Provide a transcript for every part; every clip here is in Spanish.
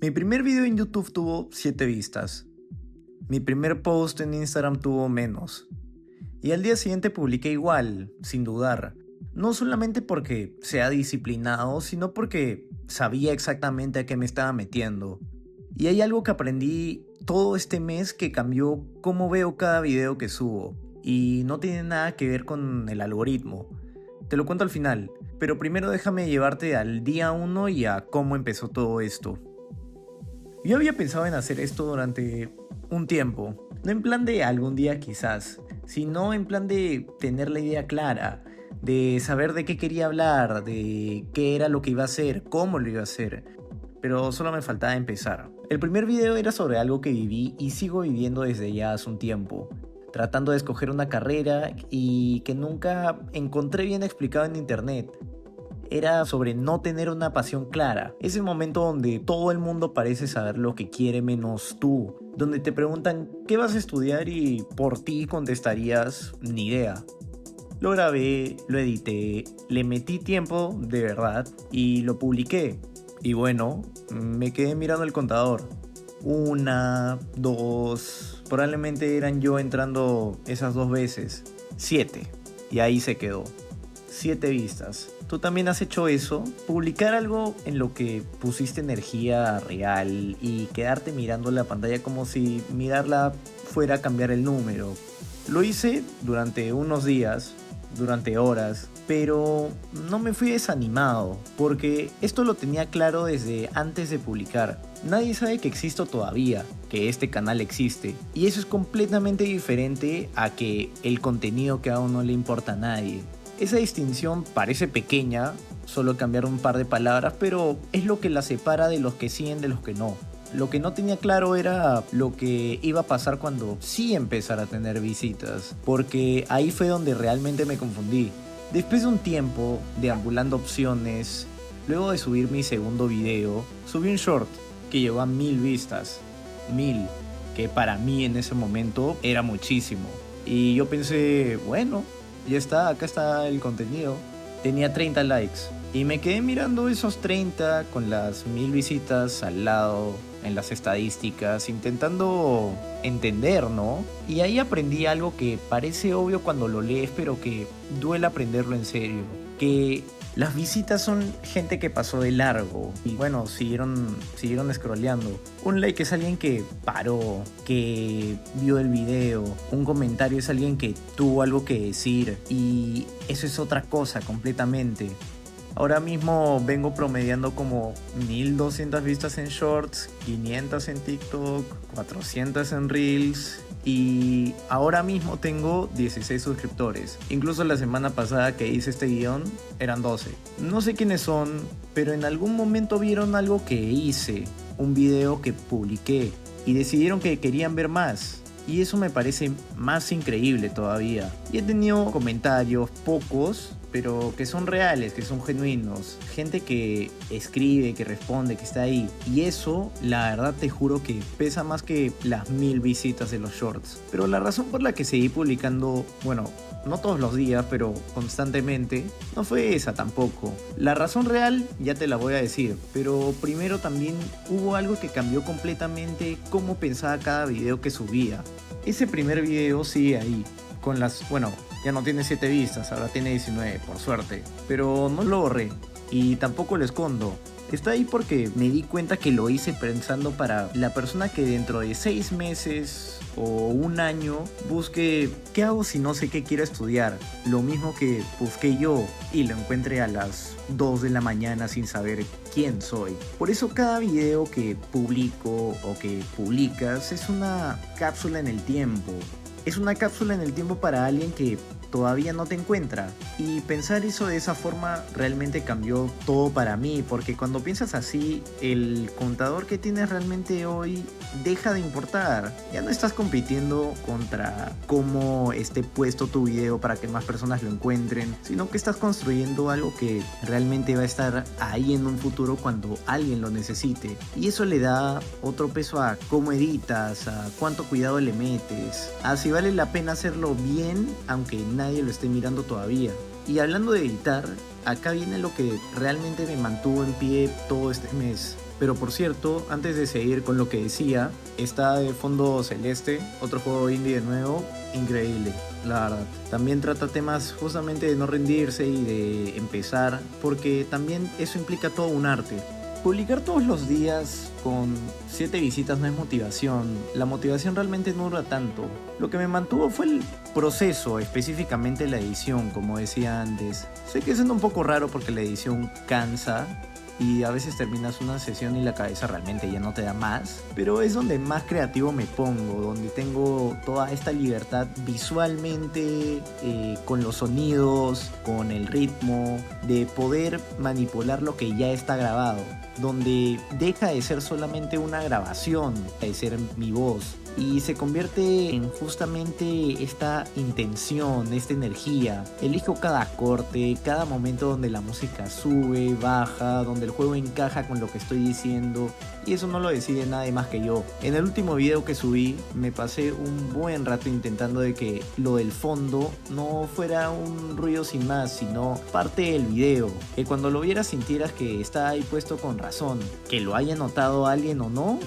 Mi primer video en YouTube tuvo 7 vistas. Mi primer post en Instagram tuvo menos. Y al día siguiente publiqué igual, sin dudar. No solamente porque sea disciplinado, sino porque sabía exactamente a qué me estaba metiendo. Y hay algo que aprendí todo este mes que cambió cómo veo cada video que subo. Y no tiene nada que ver con el algoritmo. Te lo cuento al final, pero primero déjame llevarte al día 1 y a cómo empezó todo esto. Yo había pensado en hacer esto durante un tiempo, no en plan de algún día quizás, sino en plan de tener la idea clara, de saber de qué quería hablar, de qué era lo que iba a hacer, cómo lo iba a hacer, pero solo me faltaba empezar. El primer video era sobre algo que viví y sigo viviendo desde ya hace un tiempo, tratando de escoger una carrera y que nunca encontré bien explicado en internet. Era sobre no tener una pasión clara. Ese momento donde todo el mundo parece saber lo que quiere menos tú. Donde te preguntan qué vas a estudiar y por ti contestarías ni idea. Lo grabé, lo edité, le metí tiempo de verdad y lo publiqué. Y bueno, me quedé mirando el contador. 1, 2, probablemente eran yo entrando esas 2 veces. 7. Y ahí se quedó. 7 vistas. ¿Tú también has hecho eso? Publicar algo en lo que pusiste energía real y quedarte mirando la pantalla como si mirarla fuera a cambiar el número. Lo hice durante unos días, durante horas, pero no me fui desanimado, porque esto lo tenía claro desde antes de publicar. Nadie sabe que existo todavía, que este canal existe, y eso es completamente diferente a que el contenido que aún no le importa a nadie. Esa distinción parece pequeña, solo cambiar un par de palabras, pero es lo que la separa de los que siguen de los que no. Lo que no tenía claro era lo que iba a pasar cuando sí empezara a tener visitas, porque ahí fue donde realmente me confundí. Después de un tiempo deambulando opciones, luego de subir mi segundo video, subí un short que llegó a 1000 vistas. 1000, que para mí en ese momento era muchísimo. Y yo pensé, bueno, ya está, acá está el contenido. Tenía 30 likes y me quedé mirando esos 30 con las 1000 visitas al lado en las estadísticas, intentando entender, ¿no? Y ahí aprendí algo que parece obvio cuando lo lees, pero que duele aprenderlo en serio. Que las visitas son gente que pasó de largo y bueno, siguieron scrolleando. Un like es alguien que paró, que vio el video. Un comentario es alguien que tuvo algo que decir y eso es otra cosa completamente. Ahora mismo vengo promediando como 1200 vistas en Shorts, 500 en TikTok, 400 en Reels. Y ahora mismo tengo 16 suscriptores. Incluso la semana pasada que hice este guión eran 12. No sé quiénes son, pero en algún momento vieron algo que hice, un video que publiqué, y decidieron que querían ver más. Y eso me parece más increíble todavía. Y he tenido comentarios, pocos, pero que son reales, que son genuinos. Gente que escribe, que responde, que está ahí. Y eso, la verdad te juro que pesa más que las 1000 visitas de los shorts. Pero la razón por la que seguí publicando, bueno, no todos los días, pero constantemente, no fue esa tampoco. La razón real ya te la voy a decir, pero primero también hubo algo que cambió completamente cómo pensaba cada video que subía. Ese primer video sigue ahí, con las, bueno, ya no tiene 7 vistas, ahora tiene 19, por suerte. Pero no lo borré, y tampoco lo escondo. Está ahí porque me di cuenta que lo hice pensando para la persona que dentro de 6 meses o un año busque qué hago si no sé qué quiero estudiar. Lo mismo que busqué yo y lo encuentre a las 2 de la mañana sin saber quién soy. Por eso cada video que publico o que publicas es una cápsula en el tiempo. Es una cápsula en el tiempo para alguien que todavía no te encuentra. Y pensar eso de esa forma realmente cambió todo para mí, porque cuando piensas así, el contador que tienes realmente hoy deja de importar. Ya no estás compitiendo contra cómo esté puesto tu video para que más personas lo encuentren, sino que estás construyendo algo que realmente va a estar ahí en un futuro cuando alguien lo necesite. Y eso le da otro peso a cómo editas, a cuánto cuidado le metes, a si vale la pena hacerlo bien aunque nadie lo esté mirando todavía. Y hablando de editar, acá viene lo que realmente me mantuvo en pie todo este mes. Pero por cierto, antes de seguir con lo que decía, está de fondo Celeste, otro juego indie de nuevo, increíble, la verdad. También trata temas justamente de no rendirse y de empezar, porque también eso implica todo un arte. Publicar todos los días con 7 visitas no es motivación. La motivación realmente no dura tanto. Lo que me mantuvo fue el proceso, específicamente la edición, como decía antes. Sé que es un poco raro porque la edición cansa y a veces terminas una sesión y la cabeza realmente ya no te da más, pero es donde más creativo me pongo, donde tengo toda esta libertad visualmente, con los sonidos, con el ritmo, de poder manipular lo que ya está grabado, donde deja de ser solamente una grabación, de ser mi voz, y se convierte en justamente esta intención, esta energía. Elijo cada corte, cada momento donde la música sube, baja, donde el juego encaja con lo que estoy diciendo, y eso no lo decide nadie más que yo. En el último video que subí me pasé un buen rato intentando de que lo del fondo no fuera un ruido sin más, sino parte del video, que cuando lo vieras sintieras que está ahí puesto con razón. Que lo haya notado alguien o no,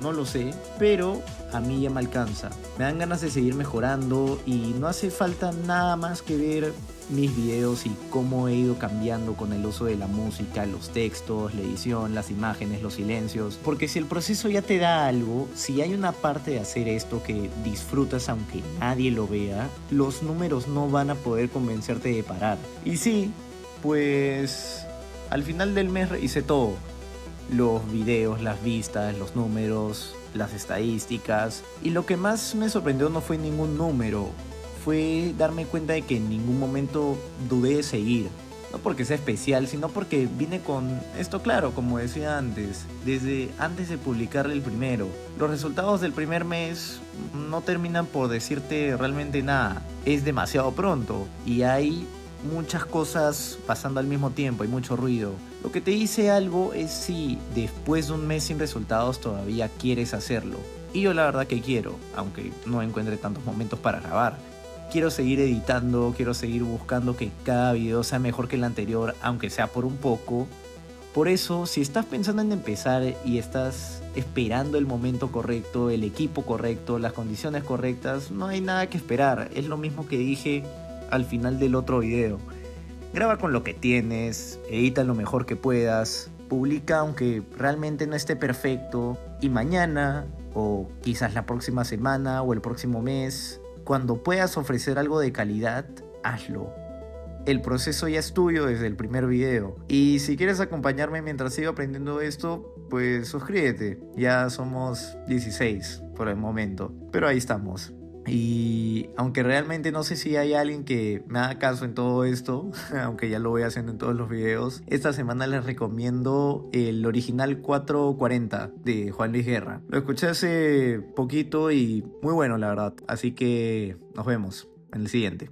no lo sé, pero a mí ya me alcanza. Me dan ganas de seguir mejorando y no hace falta nada más que ver mis videos y cómo he ido cambiando con el uso de la música, los textos, la edición, las imágenes, los silencios. Porque si el proceso ya te da algo, si hay una parte de hacer esto que disfrutas aunque nadie lo vea, los números no van a poder convencerte de parar. Y sí, pues al final del mes hice todo. Los videos, las vistas, los números, las estadísticas. Y lo que más me sorprendió no fue ningún número, fue darme cuenta de que en ningún momento dudé de seguir. No porque sea especial, sino porque vine con esto claro, como decía antes, desde antes de publicar el primero. Los resultados del primer mes no terminan por decirte realmente nada. Es demasiado pronto y hay muchas cosas pasando al mismo tiempo, hay mucho ruido. Lo que te dice algo es si después de un mes sin resultados todavía quieres hacerlo. Y yo la verdad que quiero, aunque no encuentre tantos momentos para grabar. Quiero seguir editando, quiero seguir buscando que cada video sea mejor que el anterior, aunque sea por un poco. Por eso, si estás pensando en empezar y estás esperando el momento correcto, el equipo correcto, las condiciones correctas, no hay nada que esperar. Es lo mismo que dije al final del otro video. Graba con lo que tienes, edita lo mejor que puedas, publica aunque realmente no esté perfecto, y mañana, o quizás la próxima semana o el próximo mes, cuando puedas ofrecer algo de calidad, hazlo. El proceso ya es tuyo desde el primer video. Y si quieres acompañarme mientras sigo aprendiendo esto, pues suscríbete. Ya somos 16 por el momento, pero ahí estamos. Y aunque realmente no sé si hay alguien que me haga caso en todo esto, aunque ya lo voy haciendo en todos los videos, esta semana les recomiendo el original 440 de Juan Luis Guerra. Lo escuché hace poquito y muy bueno, la verdad. Así que nos vemos en el siguiente.